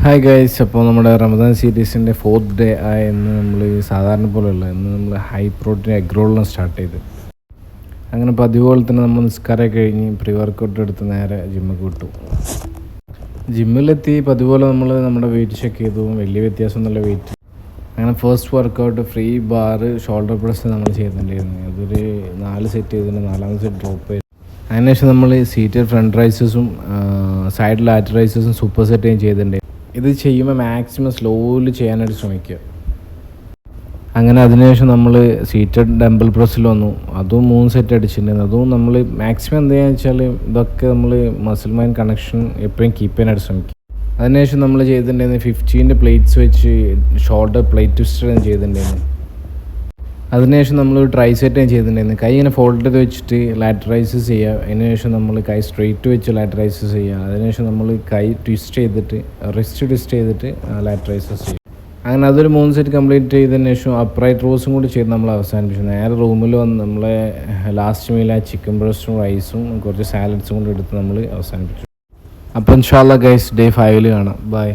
Hi guys, അപ്പോൾ നമ്മുടെ Ramadan സീരീസിൻ്റെ 4th day ആയ ഇന്ന് നമ്മൾ സാധാരണ പോലെയുള്ള ഇന്ന് നമ്മൾ ഹൈ പ്രോട്ടീൻ എഗ് റോളാണ് സ്റ്റാർട്ട് ചെയ്ത്. അങ്ങനെ പതിപോലെ തന്നെ നമ്മൾ നിസ്കാരമൊക്കെ കഴിഞ്ഞ് പ്രീ വർക്കൗട്ട് എടുത്ത് നേരെ ജിമ്മൊക്കെ വിട്ടു. ജിമ്മിലെത്തി പതിപോലെ നമ്മൾ നമ്മുടെ വെയിറ്റ് ചെക്ക് ചെയ്തു. വലിയ വ്യത്യാസമൊന്നുമില്ല വെയിറ്റ്. അങ്ങനെ first workout free bar shoulder press നമ്മൾ ചെയ്യുന്നുണ്ടായിരുന്നു. അതൊരു 4 സെറ്റ് ചെയ്തിട്ട് 4ാമത്തെ സെറ്റ് ഡ്രോപ്പ് ചെയ്തു. അതിനുശേഷം നമ്മൾ സീറ്റഡ് ഫ്രണ്ട് റൈസസും സൈഡ് ലാറ്റർ റൈസസും സൂപ്പർ സെറ്റും ചെയ്തിട്ടുണ്ടായിരുന്നു. ഇത് ചെയ്യുമ്പോൾ മാക്സിമം സ്ലോലി ചെയ്യാനായിട്ട് ശ്രമിക്കുക. അങ്ങനെ അതിനുശേഷം നമ്മൾ സീറ്റഡ് ഡംബിൾ പ്രസ്സിൽ വന്നു. അതും 3 സെറ്റ് അടിച്ചിട്ടുണ്ടായിരുന്നു. അതും നമ്മൾ മാക്സിമം എന്താണെന്ന് വെച്ചാൽ ഇതൊക്കെ നമ്മൾ മസിൽ മൈൻഡ് കണക്ഷൻ എപ്പോഴും കീപ്പ് ചെയ്യാനായിട്ട് ശ്രമിക്കുക. അതിനുശേഷം നമ്മൾ ചെയ്തിട്ടുണ്ടായിരുന്നു 15 പ്ലേറ്റ്സ് വെച്ച് ഷോൾഡർ പ്ലേറ്റ് ട്വിസ്റ്റർ ചെയ്തിട്ടുണ്ടായിരുന്നു. അതിനുശേഷം നമ്മൾ ട്രൈ സെറ്റ് ചെയ്തിട്ടുണ്ടായിരുന്നു. കൈ ഇങ്ങനെ ഫോൾഡ് ചെയ്ത് വെച്ചിട്ട് ലാറ്ററൈസസ് ചെയ്യുക. അതിനുശേഷം നമ്മൾ കൈ സ്ട്രെയിറ്റ് വെച്ച് ലാറ്ററൈസസ് ചെയ്യുക. അതിനുശേഷം നമ്മൾ കൈ ട്വിസ്റ്റ് ചെയ്തിട്ട് റിസ്റ്റ് ട്വിസ്റ്റ് ചെയ്തിട്ട് ലാറ്ററൈസസ് ചെയ്യുക. അങ്ങനെ അതൊരു 3 സെറ്റ് കംപ്ലീറ്റ് ചെയ്തതിന് ശേഷം അപ്രൈറ്റ് റോസും കൂടി ചെയ്ത് നമ്മൾ അവസാനിപ്പിച്ചു. നേരെ റൂമിൽ വന്ന് നമ്മളെ ലാസ്റ്റ് മീൽ ആ ചിക്കൻ ബ്രസ്റ്റും റൈസും കുറച്ച് സാലഡ്സും കൂടി എടുത്ത് നമ്മൾ അവസാനിപ്പിച്ചു. അപ്പോൾ ഇൻഷാ അല്ലാഹ് ഗൈസ് ഡേ 5 കാണാം. ബൈ.